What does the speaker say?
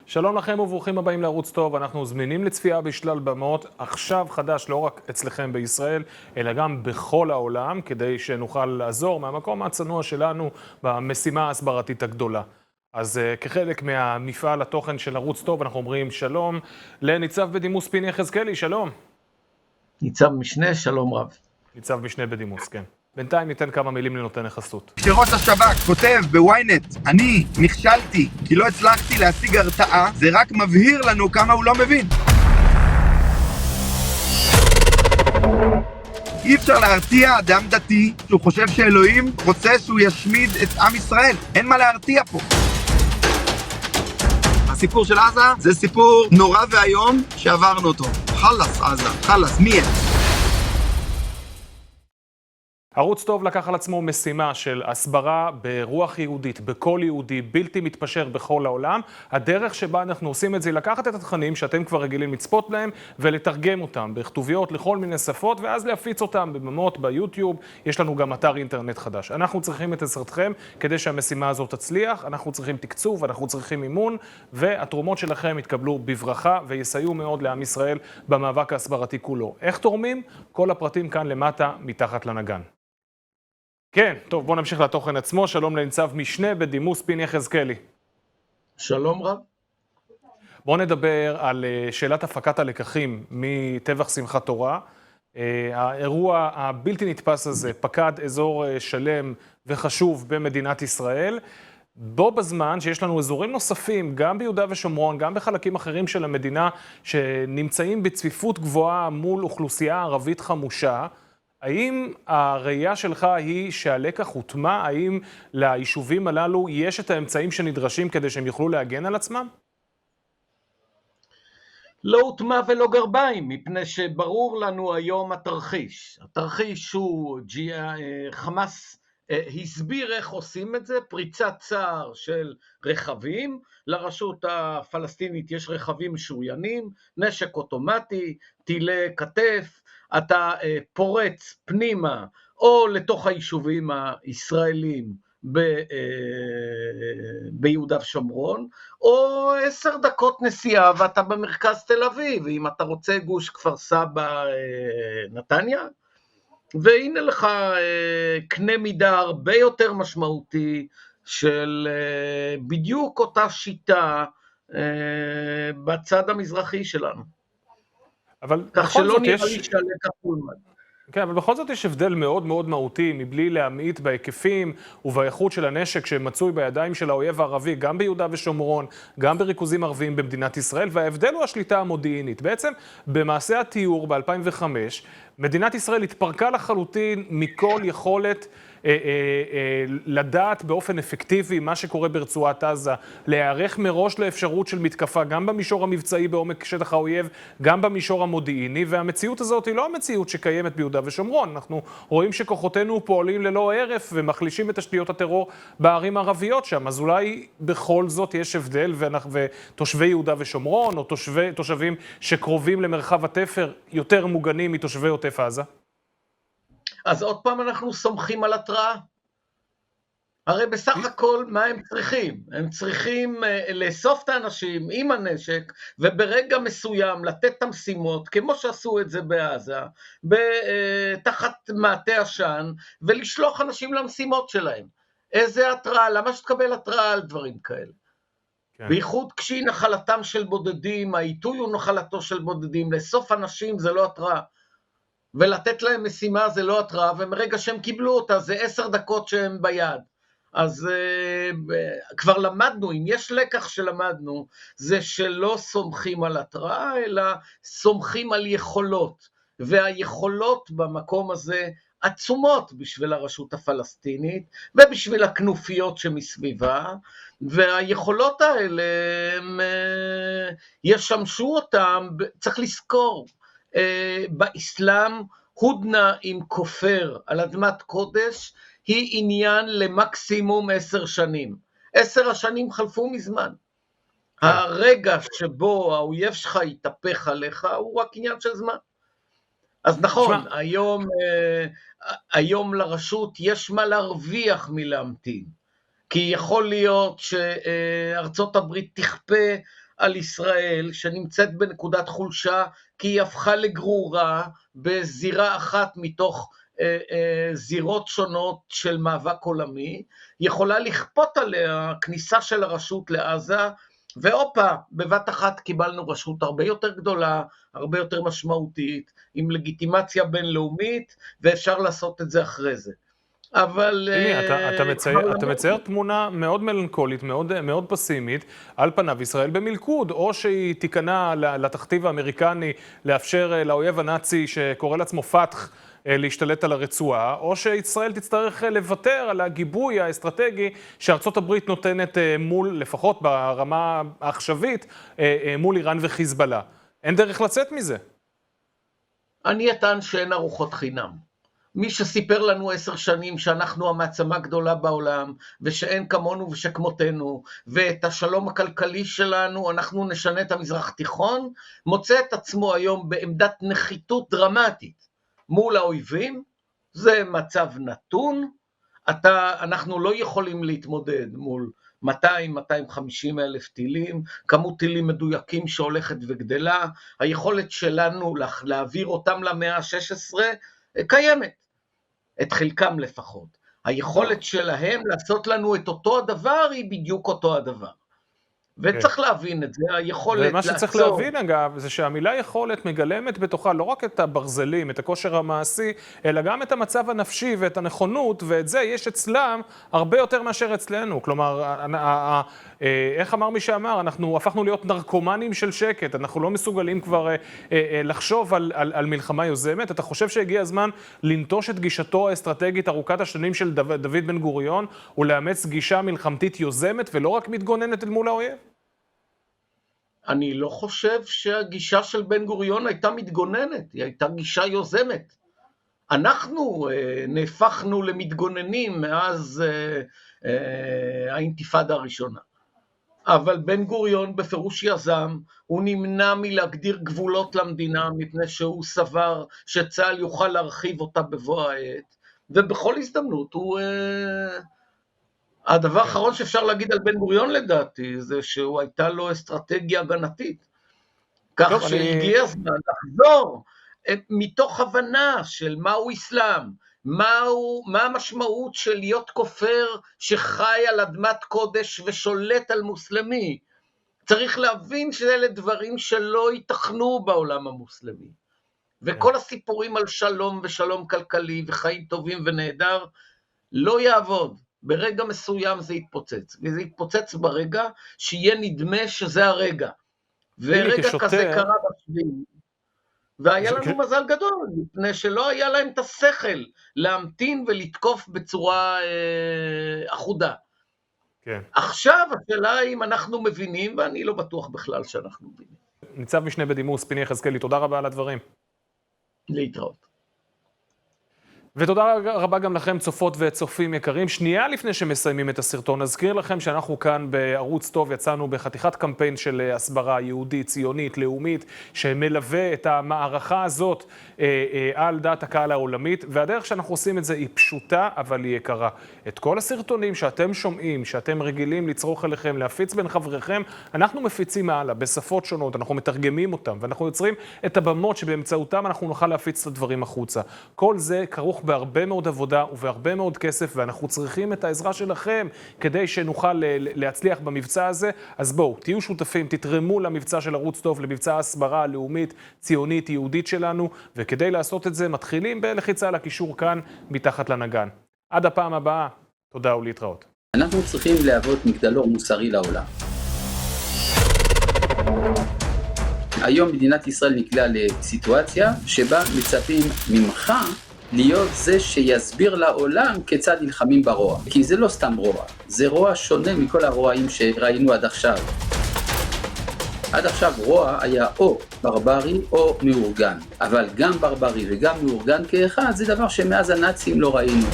שלום לכם וברוכים הבאים לערוץ טוב, אנחנו זמינים לצפייה בשלל במות, עכשיו חדש לא רק אצלכם בישראל, אלא גם בכל העולם, כדי שנוכל לעזור מהמקום הצנוע שלנו במשימה ההסברתית הגדולה. אז כחלק מהמפעל התוכן של ערוץ טוב, אנחנו אומרים שלום לניצב בדימוס פיני יחזקאלי, שלום. ניצב משנה, שלום רב. ניצב משנה בדימוס, כן. בינתיים ניתן כמה מילים לנותן החסות. כשראש השב"כ כותב בוויינט, אני נכשלתי כי לא הצלחתי להשיג הרתעה, זה רק מבהיר לנו כמה הוא לא מבין. אי אפשר להרתיע אדם דתי שהוא חושב שאלוהים רוצה שהוא ישמיד את עם ישראל. אין מה להרתיע פה. הסיפור של עזה זה סיפור נורא והיום שעברנו אותו. חלאס עזה, חלאס, מי? ערוץ טוב לקח על עצמו משימה של הסברה ברוח יהודית, בקול יהודי, בלתי מתפשר בכל העולם. הדרך שבה אנחנו עושים את זה היא לקחת את התכנים שאתם כבר רגילים לצפות בהם ולתרגם אותם בכתוביות לכל מיני שפות ואז להפיץ אותם בממות ביוטיוב. יש לנו גם אתר אינטרנט חדש. אנחנו צריכים את עזרתכם כדי שהמשימה הזאת תצליח, אנחנו צריכים תקצוב, אנחנו צריכים אימון, והתרומות שלכם יתקבלו בברכה ויסייעו מאוד לעם ישראל במאבק ההסברתי כולו. איך תורמים? כל הפרטים כאן למטה מתחת לנגן. כן, טוב, בואו נמשיך לתוכן עצמו. שלום לניצב משנה בדימוס פיני יחזקאלי. שלום רב. בואו נדבר על שאלת הפקת הלקחים מטבח שמחת תורה. האירוע הבלתי נתפס הזה פקד אזור שלם וחשוב במדינת ישראל. בו בזמן שיש לנו אזורים נוספים, גם ביהודה ושומרון, גם בחלקים אחרים של המדינה, שנמצאים בצפיפות גבוהה מול אוכלוסייה ערבית חמושה. האם הראייה שלך היא שהלקח הוטמע? האם ליישובים הללו יש את האמצעים שנדרשים כדי שהם יוכלו להגן על עצמם? לא הוטמע ולא גרביים, מפני שברור לנו היום התרחיש. התרחיש הוא חמאס הסביר איך עושים את זה, פריצת צער של רכבים, לרשות הפלסטינית יש רכבים משוריינים, נשק אוטומטי, טילי כתף, אתה פורץ פנימה או לתוך היישובים הישראלים ביהודה ושומרון, או 10 דקות נסיעה ואתה במרכז תל אביב, אם אתה רוצה גוש כפר סבא נתניה, והנה לך קנה מידה הרבה יותר משמעותי של בדיוק אותה שיטה בצד המזרחי שלנו. אבל כך שלא נראה לי שהלקח הולמד. כן, אבל בכל זאת יש הבדל מאוד מאוד מהותי, מבלי להמעיט בהיקפים ובאיכות של הנשק שמצוי בידיים של האויב הערבי, גם ביהודה ושומרון, גם בריכוזים ערביים במדינת ישראל, וההבדל הוא השליטה המודיעינית. בעצם, במעשה התיאור ב-2005, מדינת ישראל התפרקה לחלוטין מכל יכולת לדעת באופן אפקטיבי מה שקורה ברצועת עזה, להיערך מראש לאפשרות של מתקפה, גם במישור המבצעי בעומק שטח האויב, גם במישור המודיעיני, והמציאות הזאת היא לא המציאות שקיימת ביהודה ושומרון. אנחנו רואים שכוחותינו פועלים ללא הרף ומחלישים את תשתיות הטרור בערים הערביות שם, אז אולי בכל זאת יש הבדל, ותושבי יהודה ושומרון, או תושבים שקרובים למרחב התפר, יותר מוגנים מתושבי עוטף עזה? אז עוד פעם אנחנו סומכים על התראה. הרי בסך הכל מה הם צריכים? הם צריכים לאסוף את האנשים עם הנשק, וברגע מסוים לתת את המשימות, כמו שעשו את זה בעזה, תחת מעטה עשן, ולשלוח אנשים למשימות שלהם. איזה התראה? למה שתקבל התראה על דברים כאלה? כן. בייחוד כשהיא נחלתם של בודדים, העיתוי הוא נחלתו של בודדים, לאסוף אנשים זה לא התראה. ולתת להם משימה זה לא התראה, ומרגע שהם קיבלו אותה זה 10 דקות שהם ביד. אז כבר למדנו, אם יש לקח שלמדנו, זה שלא סומכים על התראה, אלא סומכים על יכולות, והיכולות במקום הזה עצומות בשביל הרשות הפלסטינית, ובשביל הכנופיות שמסביבה, והיכולות האלה ישמשו אותם, צריך לזכור, באסלאם הודנה עם כופר על אדמת קודש היא עניין למקסימום 10 שנים. 10 השנים חלפו מזמן. הרגע שבו האויב שלך יתהפך עליך הוא רק עניין של זמן. אז נכון, היום לרשות יש מה להרוויח מלהמתין. כי יכול להיות שארצות הברית תכפה על ישראל שנמצאת בנקודת חולשה, כי היא הפכה לגרורה בזירה אחת מתוך זירות שונות של מאבק עולמי, יכולה לכפות עליה כניסה של הרשות לעזה, ואופה, בבת אחת קיבלנו רשות הרבה יותר גדולה, הרבה יותר משמעותית, עם לגיטימציה בינלאומית, ואפשר לעשות את זה אחרי זה. אבל... אתה מצייר תמונה מאוד מלנכולית, מאוד פסימית, על פניו ישראל במלכוד, או שהיא תיכנע לתכתיב האמריקני לאפשר לאויב הנאצי שקורא לעצמו פתח להשתלט על הרצועה, או שישראל תצטרך לוותר על הגיבוי האסטרטגי שארצות הברית נותנת מול, לפחות ברמה העכשווית, מול איראן וחיזבאללה. אין דרך לצאת מזה. אני אטען שאין ארוחות חינם. מי שסיפר לנו 10 שנים שאנחנו המעצמה גדולה בעולם, ושאין כמונו ושכמותנו, ואת השלום הכלכלי שלנו, אנחנו נשנה את המזרח התיכון, מוצא את עצמו היום בעמדת נחיתות דרמטית מול האויבים. זה מצב נתון, אנחנו לא יכולים להתמודד מול 200-250 אלף טילים, כמות טילים מדויקים שהולכת וגדלה, היכולת שלנו להעביר אותם למאה ה-16 קיימת, את חלקם לפחות. היכולת שלהם לעשות לנו את אותו הדבר היא בדיוק אותו הדבר. וצריך להבין את זה, היכולת לעצור. ומה שצריך להבין אגב, זה שהמילה יכולת מגלמת בתוכה לא רק את הברזלים, את הכושר המעשי, אלא גם את המצב הנפשי ואת הנכונות, ואת זה יש אצלם הרבה יותר מאשר אצלנו. כלומר, איך אמר מי שאמר, אנחנו הפכנו להיות נרקומנים של שקט, אנחנו לא מסוגלים כבר לחשוב על מלחמה יוזמת. אתה חושב שהגיע הזמן לנטוש את גישתו האסטרטגית ארוכת השנים של דוד בן גוריון, ולאמץ גישה מלחמתית יוזמת ולא רק מתגוננת אל מול האויב? אני לא חושב שהגישה של בן גוריון הייתה מתגוננת, היא הייתה גישה יוזמת. אנחנו נהפכנו למתגוננים מאז האינתיפאדה הראשונה. אבל בן גוריון בפירוש יזם, הוא נמנע מלהגדיר גבולות למדינה, מפני שהוא סבר שצה"ל יוכל להרחיב אותה בבוא העת, ובכל הזדמנות הוא... הדבר האחרון שאפשר להגיד על בן גוריון לדעתי, זה שהוא הייתה לו אסטרטגיה הגנתית. כך שהגיע הזמן לחזור מתוך הבנה של מהו אסלאם, מה המשמעות של להיות כופר שחי על אדמת קודש ושולט על מוסלמי. צריך להבין שאלה דברים שלא ייתכנו בעולם המוסלמי. וכל הסיפורים על שלום ושלום כלכלי וחיים טובים ונהדר, לא יעבוד. ברגע מסוים זה יתפוצץ, וזה יתפוצץ ברגע שיהיה נדמה שזה הרגע. ורגע כזה קרה בשביל. והיה לנו מזל גדול, מפני שלא היה להם את השכל להמתין ולתקוף בצורה אחודה. כן. עכשיו השאלה אם אנחנו מבינים, ואני לא בטוח בכלל שאנחנו מבינים. ניצב משנה בדימוס פיני יחזקאלי, תודה רבה על הדברים. להתראות. ותודה רבה גם לכם צופות וצופים יקרים. שנייה לפני שמסיימים את הסרטון, נזכיר לכם שאנחנו כאן בערוץ טוב יצאנו בחתיכת קמפיין של הסברה יהודית, ציונית, לאומית, שמלווה את המערכה הזאת על דעת הקהל העולמית, והדרך שאנחנו עושים את זה היא פשוטה, אבל היא יקרה. את כל הסרטונים שאתם שומעים, שאתם רגילים לצרוך אליכם, להפיץ בין חבריכם, אנחנו מפיצים הלאה בשפות שונות, אנחנו מתרגמים אותם, ואנחנו יוצרים את הבמות שבאמצעותם אנחנו נוכל להפיץ את הדברים החוצה. כל זה כרוך בהרבה מאוד עבודה ובהרבה מאוד כסף, ואנחנו צריכים את העזרה שלכם כדי שנוכל להצליח במבצע הזה. אז בואו, תהיו שותפים, תתרמו למבצע של ערוץ טוב, למבצע ההסברה הלאומית, ציונית, יהודית שלנו, וכדי לעשות את זה מתחילים בלחיצה על הקישור כאן מתחת לנגן. עד הפעם הבאה, תודה ולהתראות. אנחנו צריכים להוות מגדלור מוסרי לעולם. היום מדינת ישראל נקלעה לסיטואציה שבה מצפים ממך להיות זה שיסביר לעולם כיצד נלחמים ברוע. כי זה לא סתם רוע, זה רוע שונה מכל הרועים שראינו עד עכשיו. עד עכשיו רוע היה או ברברי או מאורגן, אבל גם ברברי וגם מאורגן כאחד זה דבר שמאז הנאצים לא ראינו.